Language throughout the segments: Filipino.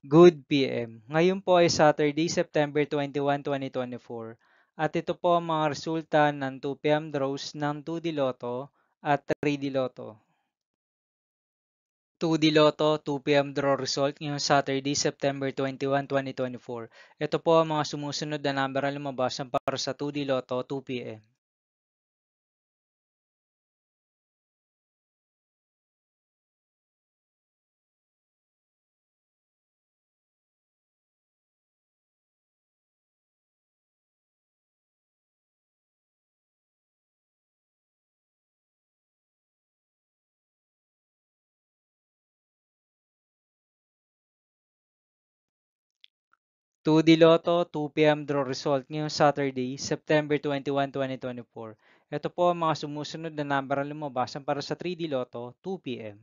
Good PM. Ngayon po ay Saturday, September 21, 2024. At ito po ang mga resulta ng 2 PM draws ng 2D Lotto at 3D Lotto. 2D Lotto 2 PM draw result ngayong Saturday, September 21, 2024. Ito po ang mga sumusunod na number ang lumabas para sa 2D Lotto 2 PM. 2D Lotto 2 PM draw result ngayong Saturday, September 21, 2024. Ito po ang mga sumusunod na number ang lumabas para sa 3D Lotto 2 PM.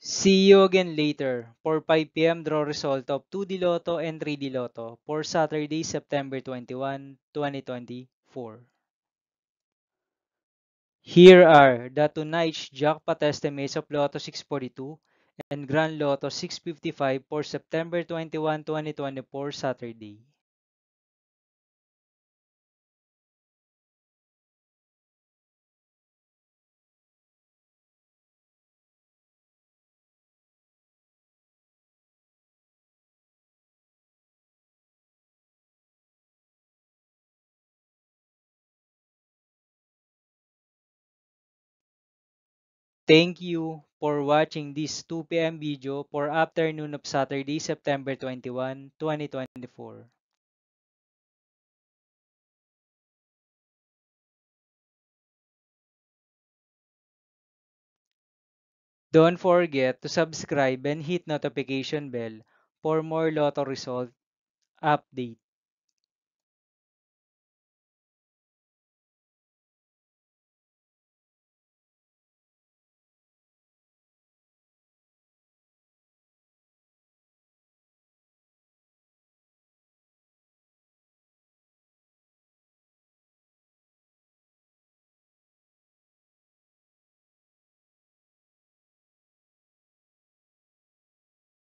See you again later for 5 PM draw result of 2D Lotto and 3D Lotto for Saturday, September 21, 2024. Here are the tonight's jackpot estimates of Lotto 642 and Grand Lotto 655 for September 21, 2024 Saturday. Thank you for watching this 2 PM video for afternoon of Saturday, September 21, 2024. Don't forget to subscribe and hit notification bell for more Lotto result update.